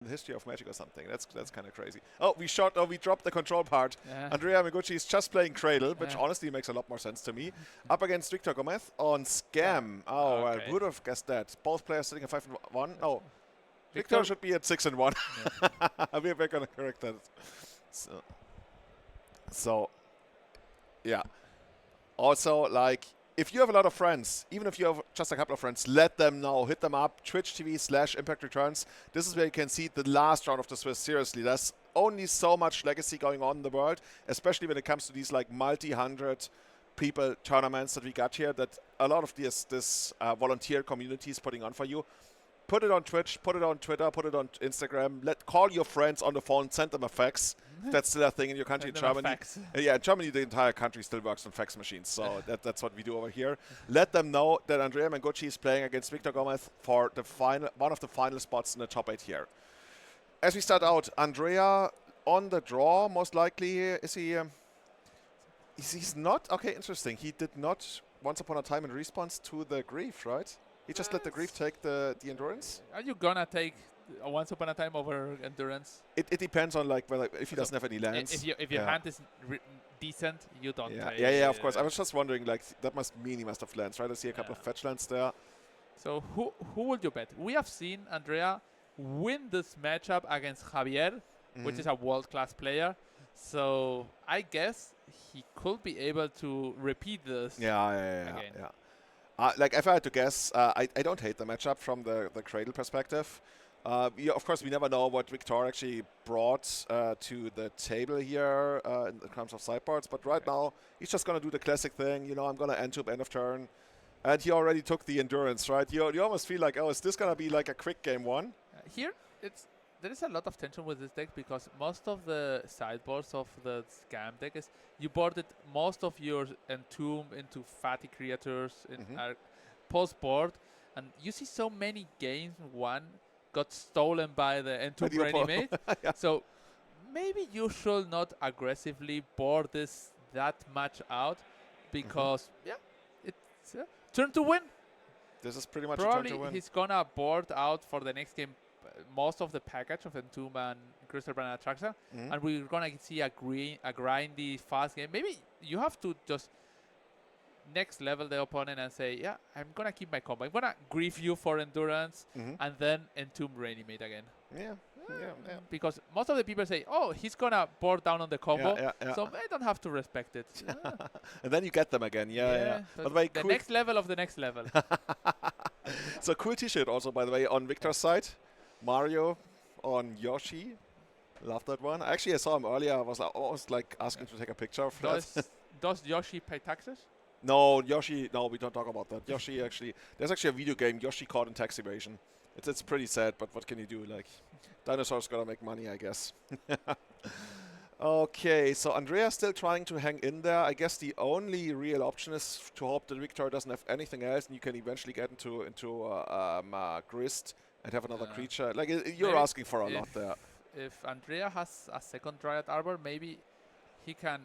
the history of Magic or something. That's kind of crazy. Oh, we dropped the control part. Yeah. Andrea Mengucci is just playing Cradle, which honestly makes a lot more sense to me. Up against Victor Gomez on Scam. Oh, I would have guessed that. Both players sitting at 5-1. Oh, Victor should be at 6-1. Yeah. We're going to correct that. So, yeah. Also, like, if you have a lot of friends, even if you have just a couple of friends, let them know. Hit them up. Twitch TV/Impact Returns. This is where you can see the last round of the Swiss. Seriously, there's only so much legacy going on in the world, especially when it comes to these like multi-hundred people tournaments that we got here, that a lot of this volunteer community is putting on for you. Put it on Twitch, put it on Twitter, put it on Instagram. Call your friends on the phone, send them a fax. That's still a thing in your country. In Germany, yeah, in Germany the entire country still works on fax machines. So that's what we do over here. Let them know that Andrea Mengucci is playing against Victor Gomez for the one of the final spots in the top 8 here. As we start out, Andrea on the draw, most likely. Is he? He's not? Okay, interesting. He did not once upon a time in response to the grief, right? He just let the grief take the endurance. Are you gonna take once upon a time over endurance? It depends on like whether if he doesn't have any lands. If your hand is decent, you don't. Yeah, of course. I was just wondering, like that must mean he must have lands, right? I see a couple of fetch lands there. So who would you bet? We have seen Andrea win this matchup against Javier, which is a world-class player. So I guess he could be able to repeat this. Yeah. Like if I had to guess, I don't hate the matchup from the Cradle perspective. Of course, we never know what Victor actually brought to the table here in terms of sideboards. But right now, he's just going to do the classic thing. You know, I'm going to end to end of turn. And he already took the endurance, right? You almost feel like, oh, is this going to be like a quick game one? Here, there is a lot of tension with this deck because most of the sideboards of the Scam deck is you boarded most of your Entomb into fatty creatures in post-board. And you see so many games, one got stolen by the Entomb Reanimate. So maybe you should not aggressively board this that much out because, it's turn to win. This is pretty much probably a turn to win. He's going to board out for the next game most of the package of Entomb and Crystal Brand Atraxa. And we're going to see a grindy, fast game. Maybe you have to just next level the opponent and say, yeah, I'm going to keep my combo. I'm going to grief you for endurance and then Entomb Reanimate again. Yeah. Because most of the people say, oh, he's going to board down on the combo. So I don't have to respect it. And then you get them again. Yeah. So by the way, the next level of the next level. So cool t-shirt also, by the way, on Victor's side. Mario on Yoshi. Love that one. Actually, I saw him earlier. I was almost like asking to take a picture of that. Does Yoshi pay taxes? No, Yoshi. No, we don't talk about that. Yoshi actually. There's actually a video game, Yoshi Caught in Tax Evasion. It's pretty sad, but what can you do? Like, dinosaurs gotta make money, I guess. Okay, so Andrea's still trying to hang in there. I guess the only real option is to hope that Victor doesn't have anything else, and you can eventually get into Grist and have another creature. Like you're asking for a lot there. If Andrea has a second Dryad Arbor, maybe he can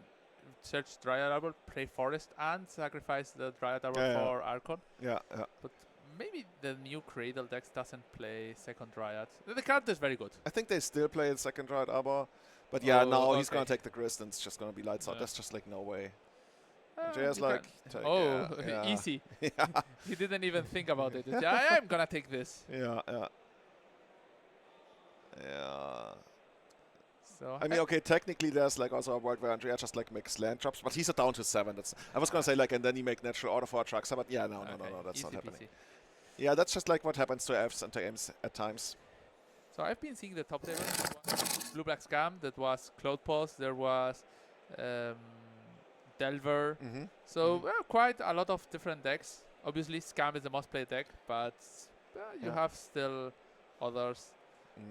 search Dryad Arbor, play Forest, and sacrifice the Dryad Arbor for Archon. Yeah. But maybe the new Cradle decks doesn't play second Dryad. The card is very good. I think they still play the second Dryad Arbor. But now he's going to take the Grist and it's just going to be lights out. That's just like no way. Andrea's like... easy. He didn't even think about it. I'm going to take this. Yeah. So I mean, okay, technically there's like also a world where Andrea just like makes land drops, but he's down to 7. I was going to say like, and then he make natural order for Atraxa, but no, that's not happening. Yeah, that's just like what happens to elves and to Ames at times. So I've been seeing the top table. Blue Black Scam, that was Cloud Pulse, there was Delver. So quite a lot of different decks. Obviously Scam is the most played deck, but you have still others.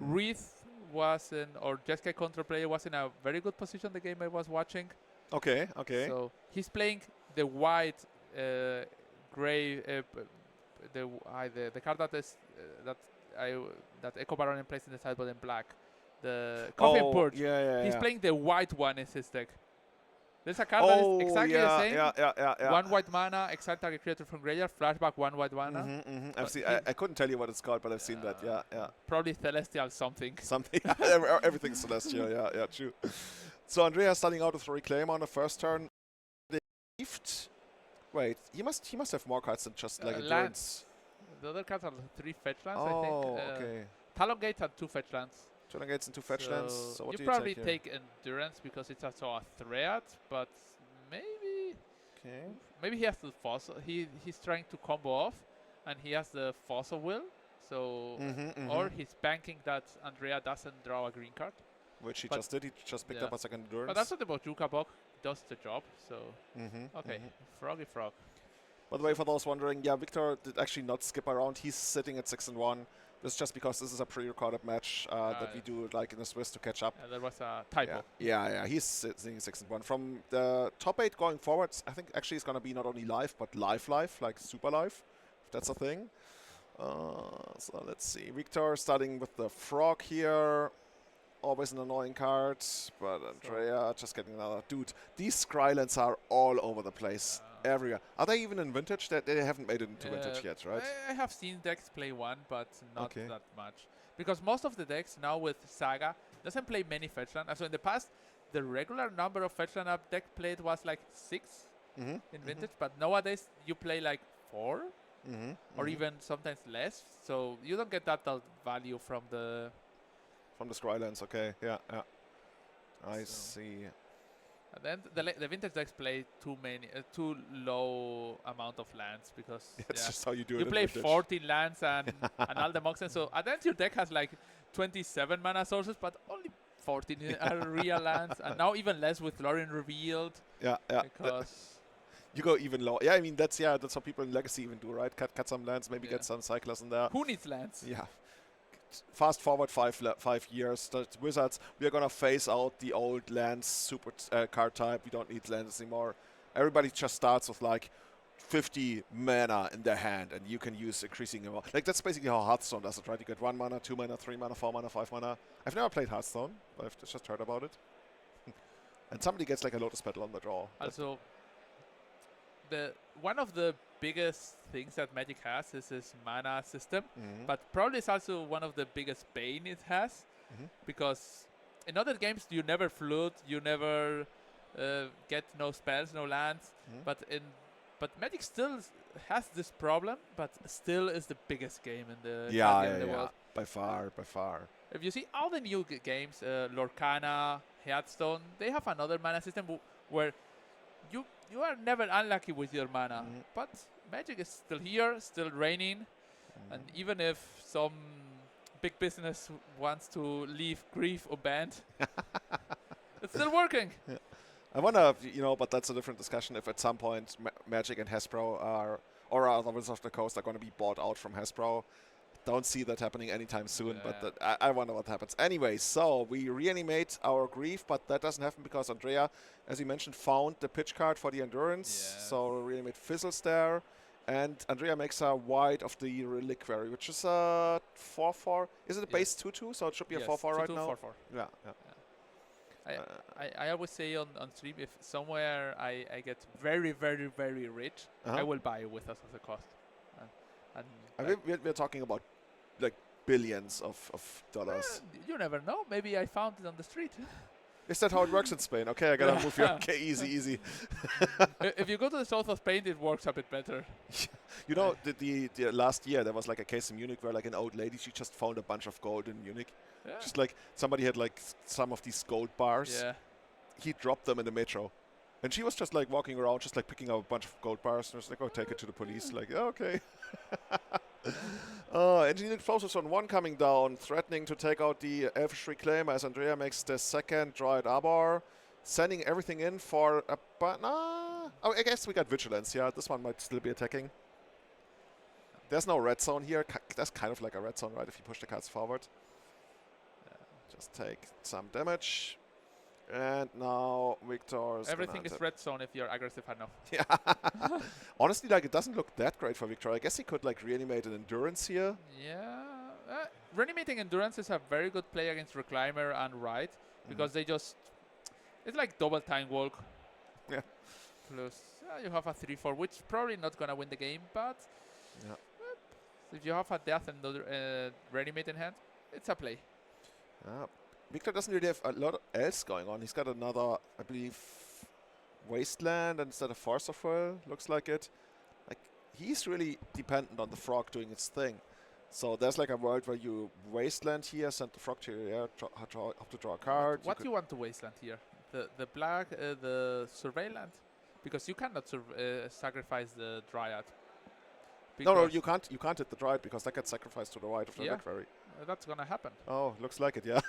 Wreath was in, or Jeskai Contra player was in a very good position the game I was watching. Okay. So he's playing the white, gray, the card that is that Echo Baron plays in the sideboard in black. The Coffee and Purge. Yeah. He's playing the white one in his deck. There's a card that is Oh, exactly the same. yeah. 1 white mana, exile target creature from graveyard, flashback 1 white mana. I've seen. I couldn't tell you what it's called, but I've seen that. Yeah. Probably Celestial something. Something. Everything's celestial. Yeah, true. So Andrea starting out with a Reclaim on the first turn. Gift. Wait, he must have more cards than just like Endurance. The other cards are 3 fetch lands, Oh, I think. okay. Talon Gates are 2 fetch lands. Talon Gates and 2 fetch lands. So what you do probably take take Endurance because it's also a threat, but maybe Okay. maybe he has the fossil. He's trying to combo off, and he has the fossil will. So or he's banking that Andrea doesn't draw a green card. Which he just did. He just picked up a second Endurance. But that's what the Bojuka box does the job. So okay, Froggy Frog. By the way, for those wondering, yeah, Victor did actually not skip around. He's sitting at 6-1. This is just because this is a pre-recorded match that we do like in the Swiss to catch up. There was a typo. Yeah. He's sitting 6-1. From the top 8 going forwards, I think actually it's going to be not only live, but live, like super live, if that's a thing. So let's see. Victor starting with the Frog here. Always an annoying card, but Andrea just getting another. Dude, these Skrylands are all over the place. Everywhere. Are they even in Vintage? They haven't made it into Vintage yet, right? I have seen decks play one, but not that much. Because most of the decks now with Saga doesn't play many fetch land. So in the past, the regular number of fetch land up deck played was like 6 in Vintage, but nowadays you play like 4 or even sometimes less. So you don't get that value from the Skrylands. Okay, yeah. I see. And then the Vintage decks play too low amount of lands because that's just how you do it. You play 14 lands and all the Moxen. So at the end your deck has like 27 mana sources, but only 14 are real lands, and now even less with Lorien revealed. Yeah. Because you go even lower. Yeah, I mean that's what people in Legacy even do, right? Cut some lands, maybe get some cyclers in there. Who needs lands? Yeah. Fast forward 5 years, the Wizards, we are gonna phase out the old lands super card type. We don't need lands anymore. Everybody just starts with like 50 mana in their hand, and you can use increasing amount. Like that's basically how Hearthstone does it, right? You get 1 mana, 2 mana, 3 mana, 4 mana, 5 mana. I've never played Hearthstone, but I've just heard about it. And somebody gets like a Lotus Petal on the draw. Also, one of the biggest things that Magic has is this mana system, but probably it's also one of the biggest bane it has, because in other games you never flood, you never get no spells, no lands, but Magic still has this problem, but still is the biggest game in the world. By far. If you see all the new games, Lorcana, Hearthstone, they have another mana system where you are never unlucky with your mana, but Magic is still here, still reigning, and even if some big business wants to leave Grief banned, it's still working. Yeah. I wonder if, but that's a different discussion, if at some point Magic and Hasbro or other Wizards of the Coast are going to be bought out from Hasbro. Don't see that happening anytime soon, but I wonder what happens. Anyway, so we reanimate our Grief, but that doesn't happen because Andrea, as you mentioned, found the pitch card for the Endurance. So reanimate Fizzles there. And Andrea makes a white of the Reliquary, which is a 4/4. Is it a base 2/2? So it should be a 4/4 right now? 4/4. Yeah. I always say on stream, if somewhere I get very, very, very rich, I will buy it with us as a cost. We're talking about like billions of dollars. You never know. Maybe I found it on the street. Is that how it works in Spain? Okay, I gotta move you. Okay, easy. If you go to the south of Spain, it works a bit better. The last year there was like a case in Munich where like an old lady, she just found a bunch of gold in Munich. Yeah. Just like somebody had like some of these gold bars. Yeah. He dropped them in the metro. And she was just like walking around, just like picking up a bunch of gold bars, and was like, "Oh, take it to the police." Like, okay. Engineered Process on 1 coming down, threatening to take out the Elfish Reclaim as Andrea makes the second Dryad Arbor, sending everything in for a I guess we got Vigilance. Yeah, this one might still be attacking. There's no red zone here. That's kind of like a red zone, right? If you push the cards forward. Just take some damage. And now Victor's everything is red zone if you're aggressive enough. Yeah. Honestly, like it doesn't look that great for Victor. I guess he could like reanimate an Endurance here. Yeah. Reanimating Endurance is a very good play against Reclaimer and Ride because they just it's like double Time Walk. Yeah. Plus, you have a 3-4, which probably not gonna win the game, but Yeah. if you have a death and another ready-made in hand, it's a play. Victor doesn't really have a lot else going on. He's got another, I believe, Wasteland and instead of Force of Will, looks like it. Like, he's really dependent on the frog doing its thing. So there's like a world where you Wasteland here, send the frog to your have to draw a card. What do you want to Wasteland here? The black, the surveillant? Because you cannot sacrifice the Dryad. No, you can't hit the Dryad because that gets sacrificed to the right of the Library. That's gonna happen. Oh, looks like it, yeah.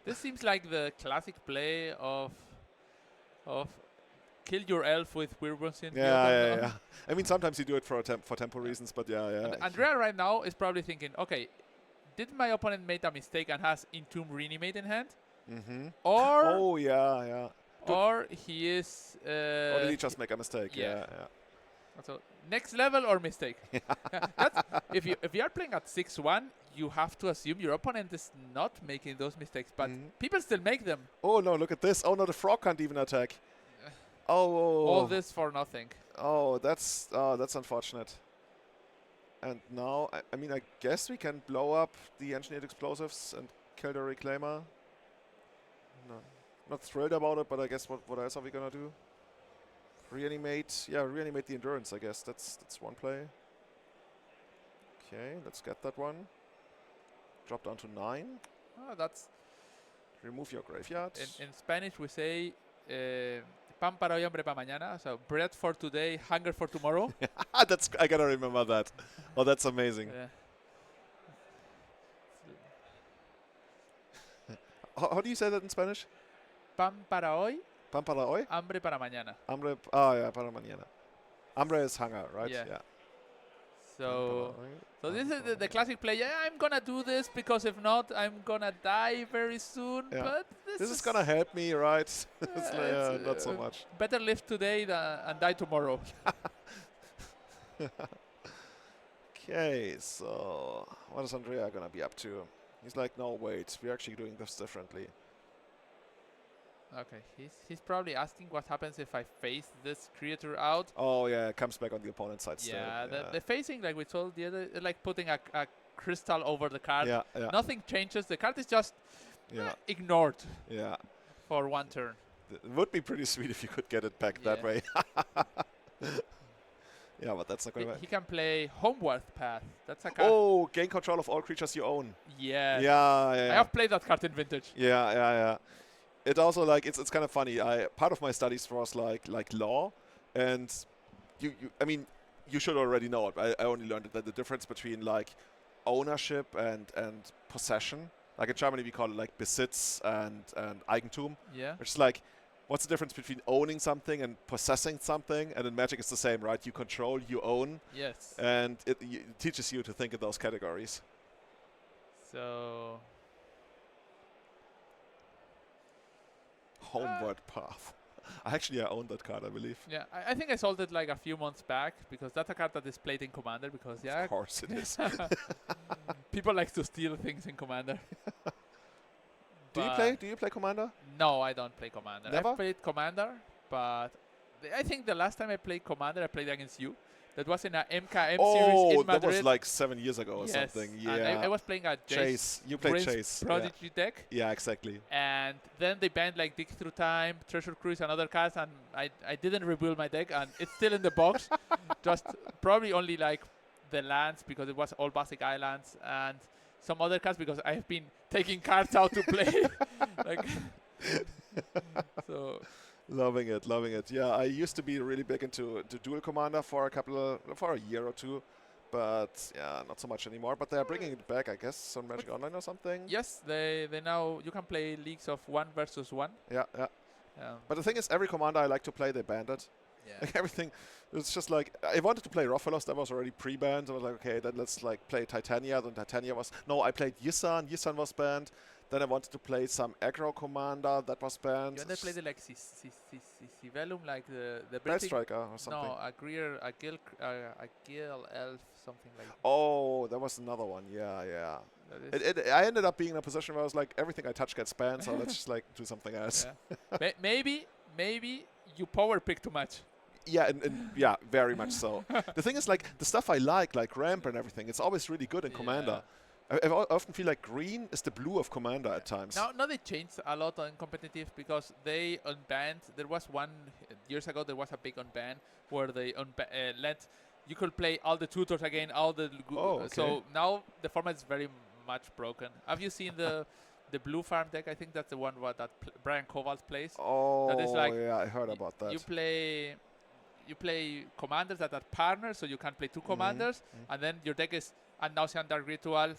This seems like the classic play of kill your elf with Weirwood. Yeah. I mean, sometimes you do it for tempo reasons, but yeah. And Andrea right now is probably thinking, okay, did my opponent make a mistake and has Entomb Reanimate in hand? Mm-hmm. Or or he is. Or did he just make a mistake? Yeah. So next level or mistake? That's, if you are playing at 6-1, you have to assume your opponent is not making those mistakes, but people still make them. Oh no! Look at this! Oh no, the frog can't even attack. All this for nothing. Oh, that's unfortunate. And now, I mean, I guess we can blow up the engineered explosives and kill the reclaimer. No, not thrilled about it, but I guess what else are we gonna do? Reanimate, reanimate the endurance. I guess that's one play. Okay, let's get that one. Drop down to 9. Oh, that's. Remove your graveyard. In Spanish, we say. Pan para hoy, hambre para mañana. So bread for today, hunger for tomorrow. I gotta remember that. Oh, that's amazing. How do you say that in Spanish? Pan para hoy. Pan para hoy. Hambre para mañana. Hambre. Para mañana. Hambre is hunger, right? Yeah. So this is the classic play. Yeah, I'm gonna do this because if not, I'm gonna die very soon. Yeah. But this is gonna help me, right? Not so much. Better live today and die tomorrow. Okay, so what is Andrea gonna be up to? He's like, no, wait, we're actually doing this differently. Okay, he's probably asking what happens if I face this creature out. Oh yeah, it comes back on the opponent's side still. The facing, like we told the other, like putting a crystal over the card. Yeah. Nothing changes. The card is just ignored. Yeah. For one turn. It would be pretty sweet if you could get it back that way. Yeah, but that's not going to work. He can play Homeward Path. That's a card. Oh, gain control of all creatures you own. Yeah. Yeah. I have played that card in Vintage. Yeah. It also like it's kind of funny. Part of my studies was like law, and I mean you should already know it. I only learned that the difference between like ownership and possession. Like in Germany we call it like Besitz and Eigentum. Yeah. Which is like, what's the difference between owning something and possessing something? And in Magic it's the same, right? You control, you own. Yes. And it teaches you to think in those categories. So. Homeward Path. Actually, I own that card, I believe. Yeah, I think I sold it like a few months back because that's a card that is played in Commander because Of course it is. people like to steal things in Commander. Do you play Commander? No, I don't play Commander. Never? I've played Commander, but I think the last time I played Commander, I played against you. That was in a MKM series in Madrid. That was like 7 years ago or something. Yeah. And I was playing a Chase. You played Chase. Prodigy deck. Yeah, exactly. And then they banned like Dig Through Time, Treasure Cruise, and other cards, and I didn't rebuild my deck, and it's still in the box. Just probably only like the lands because it was all basic islands and some other cards because I've been taking cards out to play. Like so. Loving it. Yeah, I used to be really big into Dual Commander for a year or two, but yeah, not so much anymore. But they're bringing it back, I guess, on Magic Online or something. Yes, they now you can play leagues of 1 versus 1. Yeah. But the thing is, every commander I like to play, they banned it. Yeah. Like everything, it's just like I wanted to play Rofelos, that was already pre-banned. I was like, okay, then let's like play Titania. Then Titania was I played Yisan. Yisan was banned. Then I wanted to play some aggro commander that was banned. You want to play the like Sivellum, like the Blade Striker or something. No, a Gil Elf, something like that. Oh, there was another one. Yeah. I ended up being in a position where I was like, everything I touch gets banned, so let's just like do something else. Yeah. Maybe you power pick too much. Yeah, and yeah, very much so. The thing is, like, the stuff I like ramp and everything, it's always really good in Commander. I often feel like green is the blue of Commander at times. Now they changed a lot on competitive because they unbanned. There was years ago. There was a big unban where they let you could play all the tutors again. All the So now the format is very much broken. Have you seen the blue farm deck? I think that's the one that Brian Kowalt plays. Oh, that is like yeah, I heard about that. You play commanders that are partners, so you can play two commanders, and then your deck is Annausean Dark Ritual,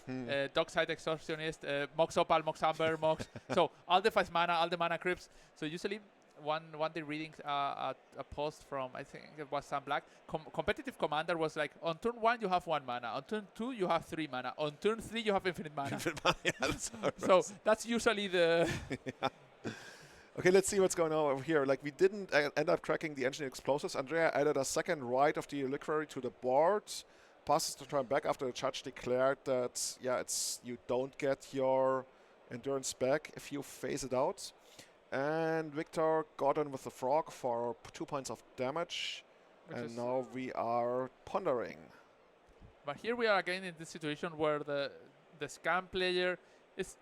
Dockside Extortionist, Mox Opal, Mox Amber, Mox. So all the 5 mana, all the mana crypts. So usually one day reading a post from, I think it was Sam Black, competitive commander was like, on turn 1 you have 1 mana, on turn 2 you have 3 mana, on turn 3 you have infinite mana. Yeah, that's so that's usually the... Okay, let's see what's going on over here. Like, we didn't end up tracking the engineered explosives. Andrea added a second right of the reliquary to the board. Passes the turn back after the judge declared that, yeah, you don't get your endurance back if you phase it out. And Victor got in with the frog for 2 points of damage. And now we are pondering. But here we are again in this situation where the scam player is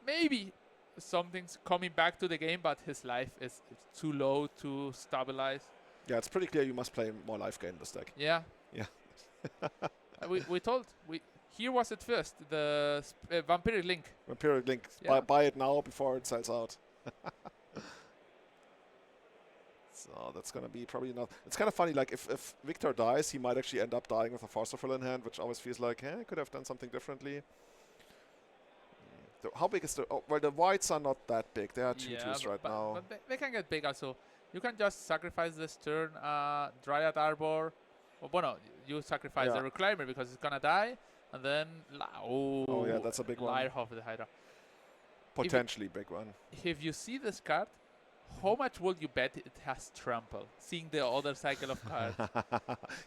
maybe something's coming back to the game, but his life is too low to stabilize. Yeah, it's pretty clear you must play more life gain this deck. Yeah. Yeah. Here was it first, the Vampiric Link. Vampiric Link. Yeah. Buy it now before it sells out. So that's going to be probably enough. It's kind of funny, like if Victor dies, he might actually end up dying with a Force of Will in hand, which always feels like, I could have done something differently. How big is the... Oh, well, the whites are not that big. They are 2/2s right now. But they can get big also. You can just sacrifice this turn Dryad Arbor. Well, no, you sacrifice the Reclaimer because it's going to die. And then... Oh, yeah, that's a big one. Liar of the Hydra. Potentially big one. If you see this card, how much would you bet it has Trample? Seeing the other cycle of cards.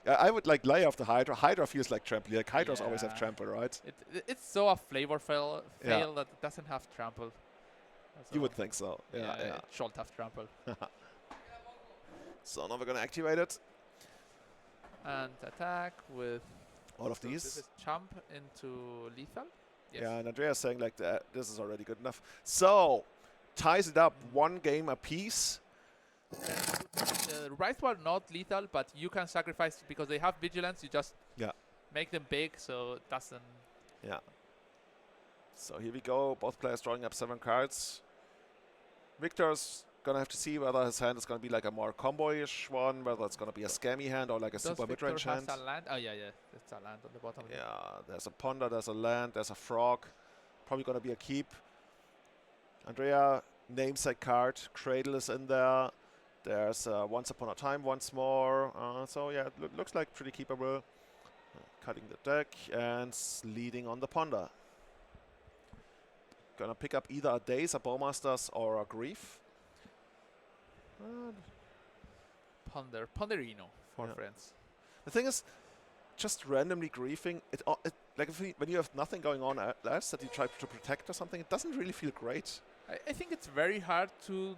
Yeah, I would like Lair of the Hydra. Hydra feels like Trample. Like Hydras always have Trample, right? It's so a flavor fail that it doesn't have Trample. So you would think so. Yeah. It should have Trample. So now we're going to activate it. And attack with... all of these. This is jump into lethal. Yes. Yeah, and Andrea's saying like this is already good enough. So, ties it up 1 game apiece. Right were not lethal, but you can sacrifice because they have vigilance. You just make them big, so it doesn't. Yeah. So here we go. Both players drawing up 7 cards. Victor's gonna have to see whether his hand is gonna be like a more combo-ish one, whether it's gonna be a scammy hand or like a super mid-range hand. Has a land? Oh yeah, it's a land on the bottom. Yeah, there's a ponder, there's a land, there's a frog. Probably gonna be a keep. Andrea namesake card. Cradle is in there. There's Once Upon a Time once more. So yeah, it looks like pretty keepable. Cutting the deck and leading on the ponder. Gonna pick up either a Daze, a Bowmasters, or a Grief. Ponderino for friends. The thing is, just randomly griefing, like when you have nothing going on else that you try to protect or something, it doesn't really feel great. I think it's very hard to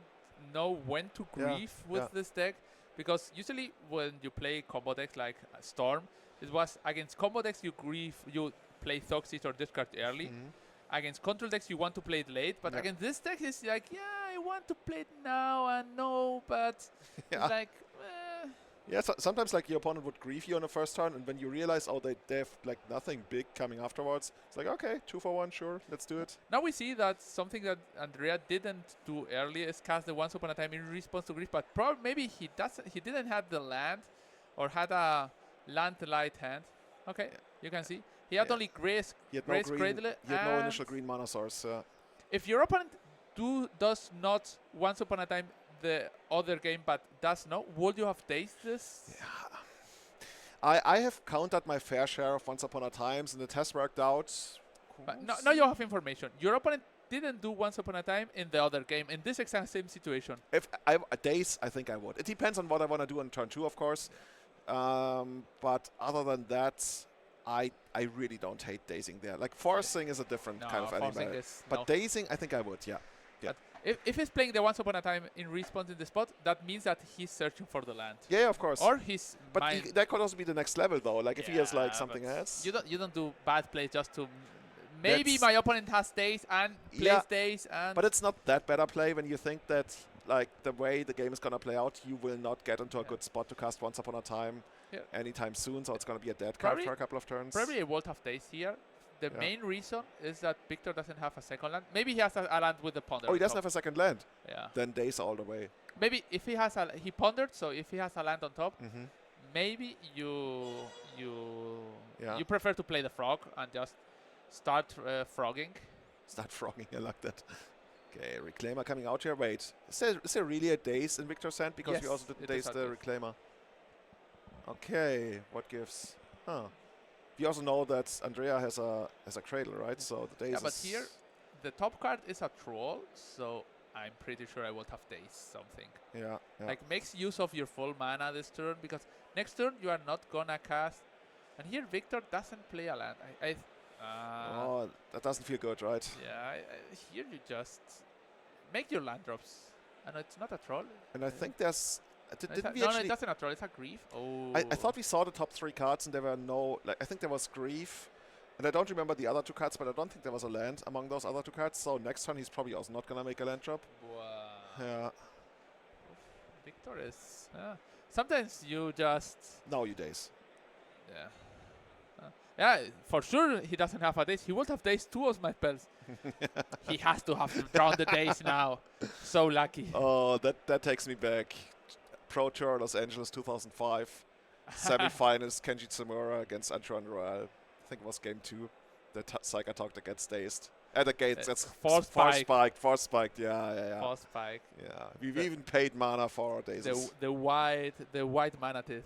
know when to grief with this deck, because usually when you play combo decks like Storm, it was against combo decks you play Thoxis or discard early. Against control decks you want to play it late, but against this deck it's like, I want to play it now and no, but it's like, Yeah, so sometimes like your opponent would grief you on the first turn, and when you realize, they have like nothing big coming afterwards, it's like, okay, 2 for 1, sure, let's do it. Now we see that something that Andrea didn't do earlier is cast the Once Upon a Time in response to grief, but maybe he didn't have the land, or had a land light hand. Okay, you can see. He had only Grace Cradle. He had no initial green mana source. If your opponent does not Once Upon a Time the other game, but does not, would you have dazed this? Yeah. I have countered my fair share of Once Upon a Times, and it has worked out. But now you have information. Your opponent didn't do Once Upon a Time in the other game, in this exact same situation. If a Daze, I think I would. It depends on what I want to do on turn 2, of course. But other than that, I really don't hate dazing there. Like, forcing is a different kind of anime. But dazing, I think I would, yeah. If he's playing the once upon a time in respawn in the spot, that means that he's searching for the land. Yeah, of course. Or he's But that could also be the next level, though. Like if he has like something but else. you don't do bad plays just to. Maybe That's- my opponent has days and plays Yeah, days and. But it's not that bad a play when you think that like the way the game is gonna play out, you will not get into a good spot to cast Once Upon a Time anytime soon. So it's gonna be a dead card for a couple of turns. Probably a Vault of Days here. The main reason is that Victor doesn't have a second land. Maybe he has a land with the ponder. Oh, he doesn't have a second land. Yeah. Then Days all the way. Maybe if he has he pondered, so if he has a land on top, maybe you prefer to play the frog and just start frogging. Start frogging, I like that. Okay, Reclaimer coming out here. Wait, is there really a Daze in Victor's hand? Because we also didn't Daze the Reclaimer. Okay, what gives? Huh. We also know that Andrea has a Cradle, right? So the Daze. Yeah, but here the top card is a troll, so I'm pretty sure I will have Daze something. Yeah. Like makes use of your full mana this turn, because next turn you are not gonna cast. And here Victor doesn't play a land. Oh, that doesn't feel good, right? Yeah, here you just make your land drops. And it's not a troll. And I think there's... Didn't we no, actually... it doesn't a troll, it's a Grief. Oh. I thought we saw the top 3 cards and there were no... Like, I think there was Grief. And I don't remember the other 2 cards, but I don't think there was a land among those other 2 cards. So next turn he's probably also not going to make a land drop. Wow. Yeah. Victor is... sometimes you just... No, you Daze. Yeah. Yeah, for sure he doesn't have a Daze. He would have Daze 2 of my spells. He has to have drawn the Daze now. So lucky. Oh, that takes me back. Pro Tour Los Angeles 2005. Semi-finals Kenji Tsunemura against Andrea and Royale. I think it was game 2. The Psycho Talk gets dazed. At the gates, that's Force spiked, yeah. Force spike. Yeah, we've even paid mana for our Dazes. The white mana teeth.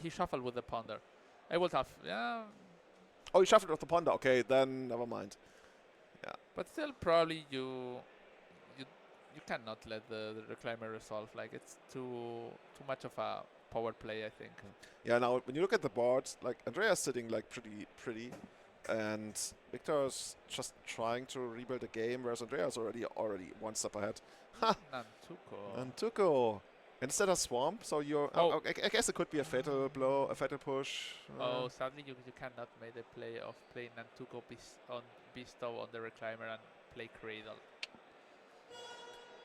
He shuffled with the ponder. I would have, Oh, he shuffled with the ponder. Okay, then never mind. Yeah. But still, probably you cannot let the Reclaimer resolve. Like it's too much of a power play, I think. Yeah. Now, when you look at the board, like Andrea's sitting like pretty, and Victor's just trying to rebuild the game, whereas Andrea's already one step ahead. Ha! Nantuko. Instead of Swamp, so you're... I guess it could be a fatal blow, a fatal push. Sadly you cannot make the play of playing Nantuko Bestow on the Reclaimer and play Cradle.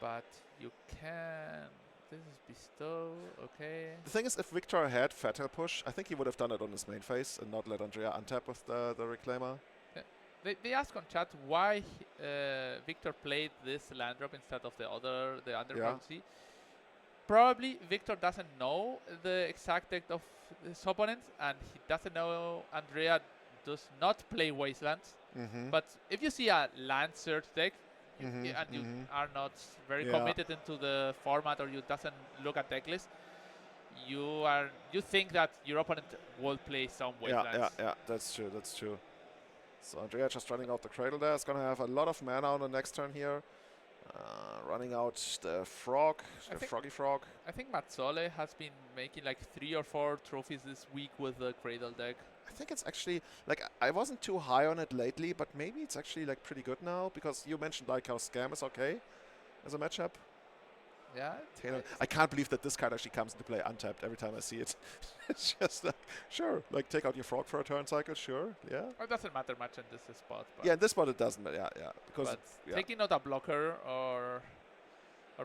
But you can... This is Bestow, okay. The thing is, if Victor had fatal push, I think he would have done it on his main phase and not let Andrea untap with the Reclaimer. Yeah. They asked on chat why Victor played this land drop instead of the Underground Sea. Probably Victor doesn't know the exact deck of his opponent, and he doesn't know Andrea does not play Wastelands. But if you see a land search deck and you are not very committed into the format, or you doesn't look at deck list, you think that your opponent will play some Wastelands. Yeah, that's true. So Andrea just running out the Cradle there. Is going to have a lot of mana on the next turn here. Running out the frog, froggy frog. I think Mazzole has been making like 3 or 4 trophies this week with the Cradle deck. I think it's actually, like, I wasn't too high on it lately, but maybe it's actually like pretty good now, because you mentioned like how Scam is okay as a matchup. Yeah. I can't believe that this card actually comes into play untapped every time I see it. It's just like, sure, like take out your frog for a turn cycle, sure, yeah. It doesn't matter much in this spot. But yeah, in this spot it doesn't matter, yeah. Because taking out a blocker, or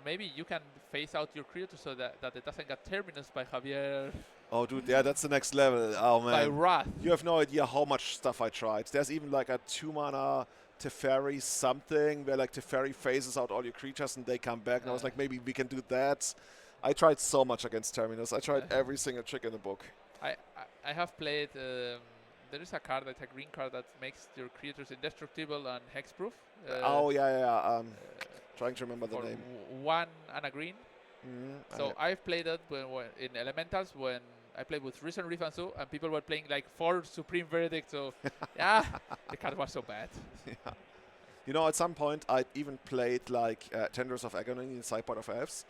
maybe you can phase out your creature so that it doesn't get Terminus by Javier. Oh, dude, yeah, that's the next level. Oh, man. By Wrath. You have no idea how much stuff I tried. There's even like a 2-mana Teferi something where like Teferi phases out all your creatures and they come back. And I was like, maybe we can do that. I tried so much against Terminus. I tried every single trick in the book. I have played... there is a card, like a green card, that makes your creatures indestructible and hexproof. Trying to remember the name. 1 and a green. So I've played it when in Elementals when I played with Risen Reef and so, and people were playing like 4 Supreme Verdict. So yeah, the card was so bad. Yeah. You know, at some point I even played like Tenders of Agony in sideboard of Elves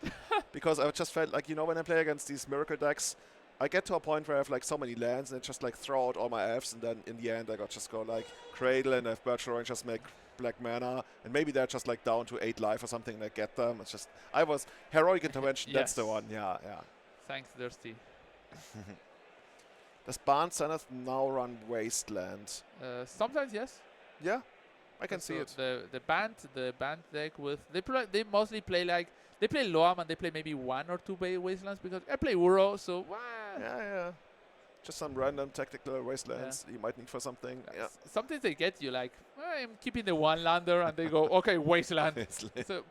because I just felt like, you know, when I play against these Miracle decks, I get to a point where I have like so many lands and I just like throw out all my elves, and then in the end I got just go like Cradle and if Birch Row and just make black mana, and maybe they're just like down to 8 life or something, and I get them. It's just, I was heroic intervention. That's the one. Yeah, yeah. Thanks, Thirsty. Does Barn Zenith now run Wasteland? Sometimes yes. Yeah, I can see it. The band deck with they mostly play like they play Loam and they play maybe 1 or 2 Wastelands because I play Uro, so Yeah. Just some random tactical Wastelands you might need for something. Yeah. Sometimes they get you like I'm keeping the 1 lander and they go okay Wasteland. So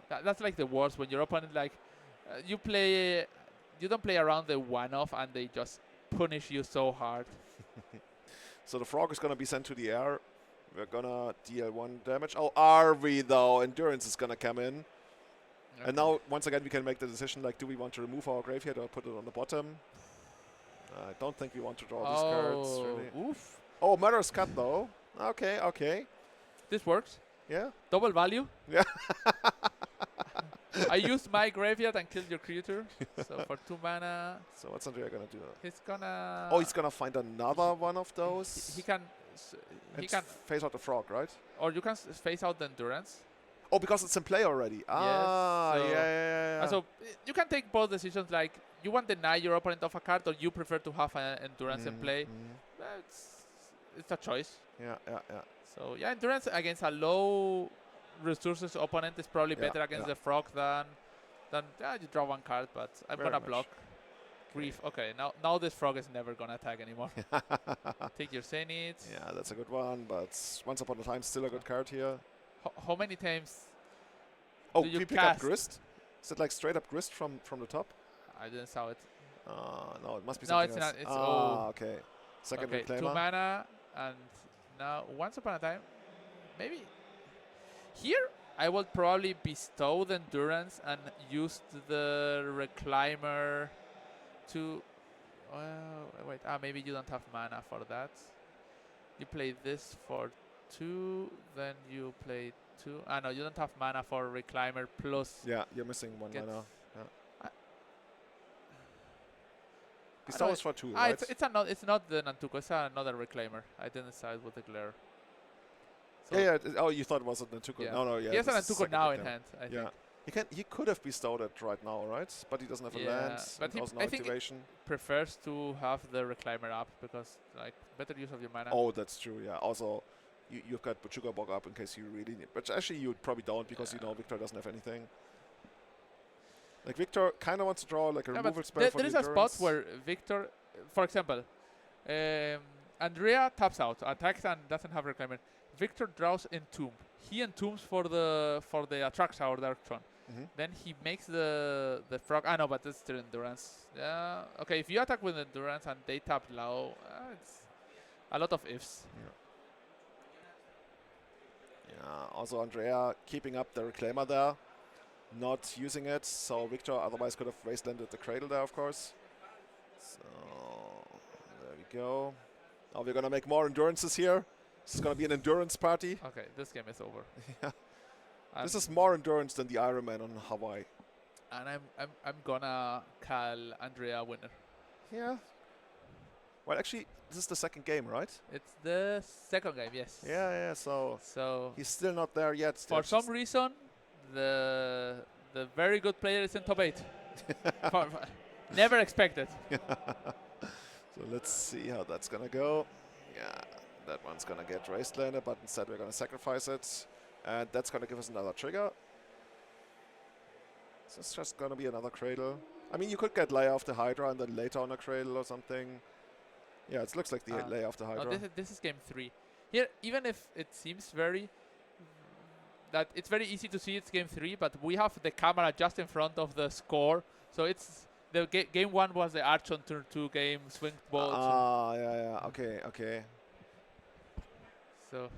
that's like the worst when your opponent like you don't play around the 1-off and they just punish you so hard. So the frog is gonna be sent to the air. We're gonna deal 1 damage. Oh, are we though? Endurance is gonna come in. Okay. And now, once again, we can make the decision, like, do we want to remove our graveyard or put it on the bottom? I don't think we want to draw these cards, really. Oof. Oh, Murderous Cut, though. Okay. This works. Yeah. Double value. Yeah. I used my graveyard and killed your creature. So for 2 mana. So what's Andrea gonna do? He's gonna... Oh, he's gonna find another one of those? He can phase out the frog, right? Or you can phase out the Endurance. Oh, because it's in play already. Ah, yes, so yeah. So you can take both decisions, like you want to deny your opponent of a card or you prefer to have an Endurance in play. It's a choice. Yeah. So yeah, Endurance against a low resources opponent is probably better against the frog than you draw 1 card, but I'm gonna block. Grief. Okay, now this frog is never gonna attack anymore. Take your Zenith. Yeah, that's a good one, but Once Upon a Time still a good card here. How many times? Oh, do you pick up Grist? Is it like straight up Grist from the top? I didn't saw it. No, it must be something else. No, it's not. It's okay. Second okay, reclaimer. 2 mana, and now Once Upon a Time, maybe. Here, I would probably bestow the Endurance and use the Reclaimer to... wait, maybe you don't have mana for that. You play this for 2, then you play 2. No, you don't have mana for Reclaimer plus... Yeah, you're missing 1 mana. Yeah. Bestow is for 2, right? It's not the Nantuko, it's another Reclaimer. I didn't side with the Glare. So oh, you thought it was a Nantuko. Yeah. No, yeah. He has a Nantuko now in hand, I think. He could have bestowed it right now, right? But he doesn't have a land. But I think he prefers to have the Reclaimer up because like better use of your mana. Oh, that's true. Yeah. Also, you've got Bochuga Bog up in case you really need. But actually, you probably don't because you know Victor doesn't have anything. Like Victor kind of wants to draw like a removal spell for the There is a spot where Victor, for example, Andrea taps out, attacks and doesn't have Reclaimer. Victor draws Entomb. He entombs for the Attracts our Darktron. Then he makes the frog. No, but it's still Endurance. Yeah. Okay, if you attack with Endurance and they tap low, it's a lot of ifs. Yeah. Also, Andrea keeping up the Reclaimer there, not using it. So Victor otherwise could have wastelanded the Cradle there, of course. So there we go. Now we're gonna make more Endurances here. This is going to be an endurance party. Okay, this game is over. Yeah. This is more endurance than the Ironman on Hawaii. And I'm gonna call Andrea winner. Yeah. Well, actually, this is the 2nd game, right? It's the 2nd game, yes. Yeah. So he's still not there yet. For some reason, the very good player is in top 8. Never expected. So let's see how that's gonna go. Yeah. That one's going to get Wastelanded, but instead we're going to sacrifice it. And that's going to give us another trigger. So it's just going to be another Cradle. I mean, you could get Layer of the Hydra and then later on a Cradle or something. Yeah, it looks like the Layer of the Hydra. No, this is game 3. Here, even if it seems that it's very easy to see it's game 3, but we have the camera just in front of the score. So it's the game 1 was the Arch on turn 2 game, swing ball. Yeah. Okay. So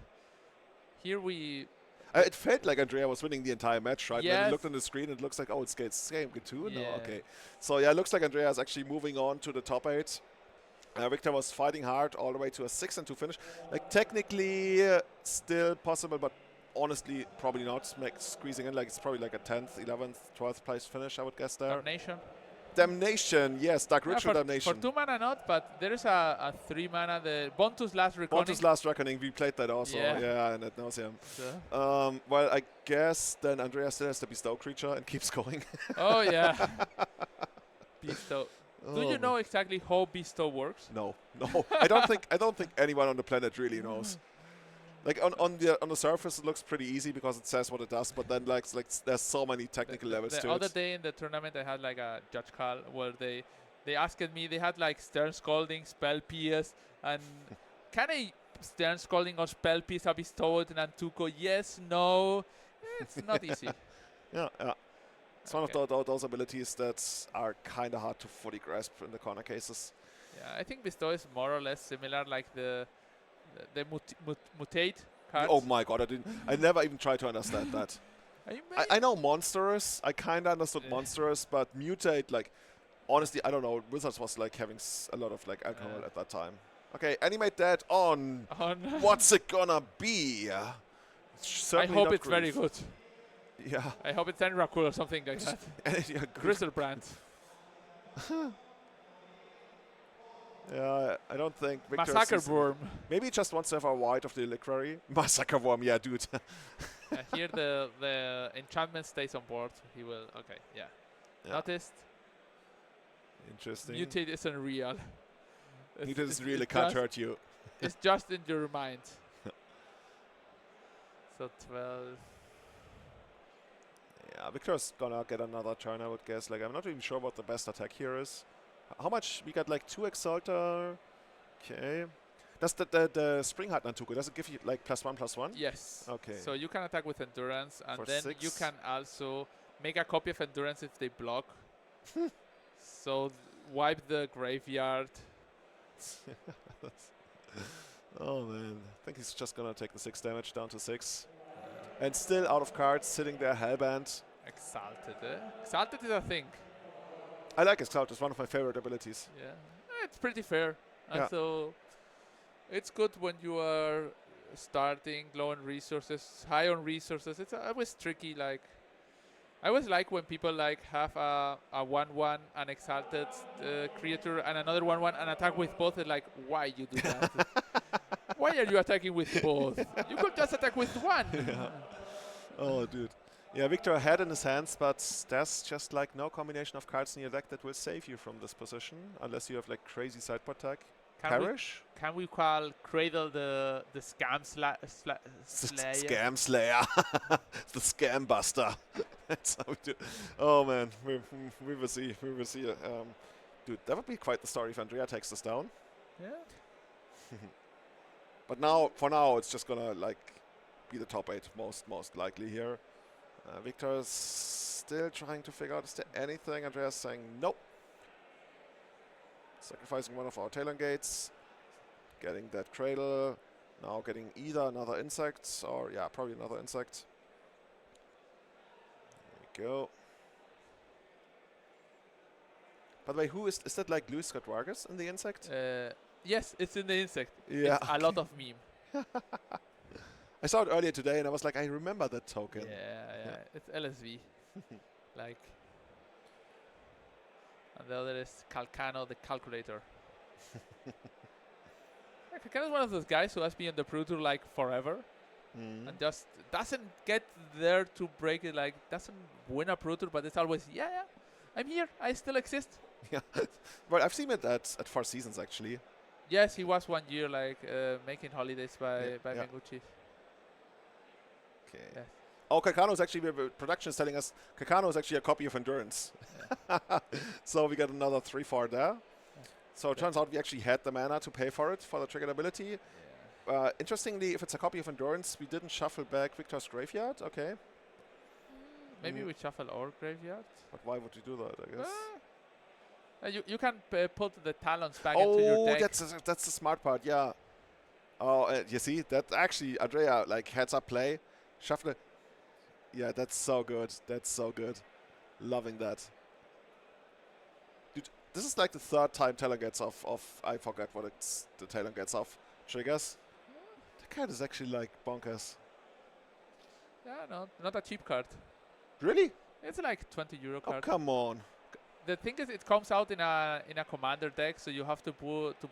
here we... it felt like Andrea was winning the entire match, right? Yes. When you looked on the screen, it looks like, oh, it's game 2? Yeah. No, okay. So yeah, it looks like Andrea is actually moving on to the top 8. Victor was fighting hard all the way to a 6-2 finish. Like technically still possible, but honestly probably not. Squeezing in, like it's probably like a 10th, 11th, 12th place finish, I would guess there. Damnation. Damnation, yes, Dark Yeah, Ritual for Damnation. 2 mana not, but there is a 3 mana, the Bontus Last Reckoning. Bontus Last Reckoning, we played that also. Yeah. And at nauseam. So. Well, I guess then Andrea still has the Bestow creature and keeps going. Oh yeah. Bestow. Do Oh, you know exactly how Bestow works? No. I don't think anyone on the planet really knows. Like on the surface, it looks pretty easy because it says what it does, but then like there's so many technical levels The to other it. day in the tournament, I had like a judge call where they asked me. They had like Stern Scalding, Spell Pierce, and can I Stern Scalding or Spell Pierce a Bestow it in Antuco? Yes, no. It's not easy. Yeah. It's one of those abilities that are kind of hard to fully grasp in the corner cases. Yeah, I think Bestow is more or less similar like the mutate cards. Oh my god, I never even tried to understand that. I know Monstrous, I kind of understood Monstrous, but Mutate, like, honestly, I don't know. Wizards was like having a lot of like alcohol at that time. Okay, animate that on what's it gonna be? I hope it's very good. Yeah. I hope it's Enrakul or something like that. Grizzlebrand. Yeah, I don't think Victor Massacre Worm. Maybe he just wants to have a white of the Reliquary. Massacre Worm, yeah, dude. Here the enchantment stays on board. He will. Okay, yeah. Noticed. Interesting. Mutate isn't real. Mutate really can't hurt you. It's just in your mind. So 12. Yeah, Victor's gonna get another turn, I would guess. Like, I'm not even sure what the best attack here is. How much? We got like 2 Exalter. Okay. Does the Spring Heart Nantuko, does it give you like +1/+1? Yes. Okay. So you can attack with Endurance, and For then 6. you can also make a copy of Endurance if they block. So wipe the graveyard. Oh man, I think he's just gonna take the 6 damage down to 6. And still out of cards, sitting there Hellbent. Exalted, Exalted is a thing. I like Exalted, it's one of my favorite abilities. Yeah, it's pretty fair. And Yeah. so it's good when you are starting low on resources, high on resources. It's always tricky. Like I always like when people like have a 1/1, an Exalted creature, and another 1/1, and attack with both. And like, why you do that? Why are you attacking with both? You could just attack with one. Yeah. Oh, dude. Yeah, Victor had in his hands, but there's just like no combination of cards in your deck that will save you from this position, unless you have like crazy sideboard tech. Perish? Can we call Cradle the scam slayer? Scam slayer. The scam buster. That's how we do. Oh man, we will see. We will see. Dude, that would be quite the story if Andrea takes this down. Yeah. But now, for now, it's just gonna like be the top 8 most likely here. Victor's still trying to figure out, is there anything? Andrea's saying nope. Sacrificing one of our Talon Gates. Getting that Cradle. Now getting either another insect or, yeah, probably another insect. There we go. By the way, who is that like Luis Scott Vargas in the insect? Yes, it's in the insect. Yeah. It's a lot of meme. I saw it earlier today and I was like, I remember that token. Yeah. It's LSV. Like. And the other is Calcano, the calculator. Calcano is one of those guys who has been on the Pro Tour like forever. And just doesn't get there to break it, like doesn't win a Pro Tour, but it's always, yeah, I'm here, I still exist. Yeah. Well, I've seen it at 4 Seasons actually. Yes, he was 1 year like making holidays by Mengucci. Okay. Yes. Oh, Calcano is actually, production is telling us Calcano is actually a copy of Endurance. Yeah. So we got another 3/4 there. So it turns out we actually had the mana to pay for it, for the triggered ability. Yeah. Interestingly, if it's a copy of Endurance, we didn't shuffle back Victor's graveyard. Okay. Maybe we shuffle our graveyard. But why would you do that, I guess? You can put the talons back into your deck. Oh, that's the smart part, yeah. Oh, you see, that actually, Andrea, like, heads up play. Shuffle it. Yeah, that's so good. That's so good. Loving that. Dude, this is like the 3rd time Talon gets off I forgot what the Talon gets off triggers. The card is actually like bonkers. Yeah, no, not a cheap card. Really? It's like €20 card. Oh, come on. the thing is, it comes out in a commander deck, so you have to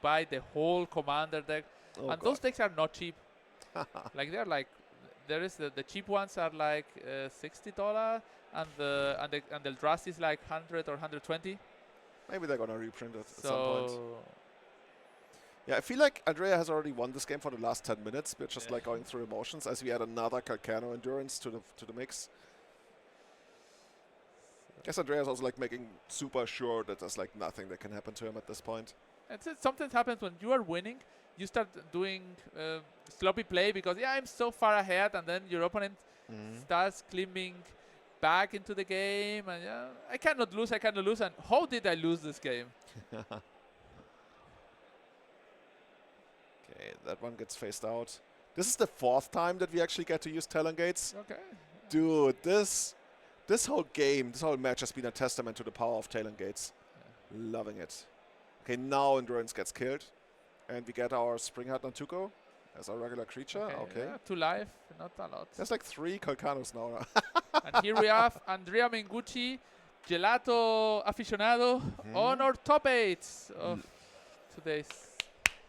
buy the whole commander deck, Oh and God. those decks are not cheap. Like they're like, there is the cheap ones are like $60, and the Eldrazi is like 100 or 120. Maybe they're gonna reprint it at some So point. Yeah, I feel like Andrea has already won this game for the last 10 minutes. We're just like going through emotions as we add another Calcano endurance to the mix. I guess Andrea's also like making super sure that there's like nothing that can happen to him at this point. something happens when you are winning. You start doing sloppy play because I'm so far ahead, and then your opponent starts climbing back into the game, and I cannot lose, and how did I lose this game? Okay, that one gets phased out. This is the 4th time that we actually get to use Talon Gates. Okay. Dude, this whole game, this whole match has been a testament to the power of Talon Gates. Yeah. Loving it. Okay, now Endurance gets killed. And we get our Spring Heart Nantuko as our regular creature. Okay. Yeah, 2 life, not a lot. There's like 3 Calcanos now. And here we have Andrea Mengucci, Gelato Aficionado, on our top 8 of today's.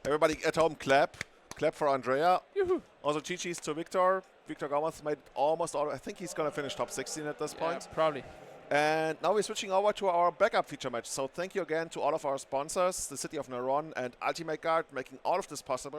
Everybody at home, clap. Clap for Andrea. Yoo-hoo. Also, GG's to Victor. Victor Gomez made almost all. I think he's going to finish top 16 at this point. Probably. And now we're switching over to our backup feature match. So thank you again to all of our sponsors, the City of Neuron and Ultimate Guard, making all of this possible.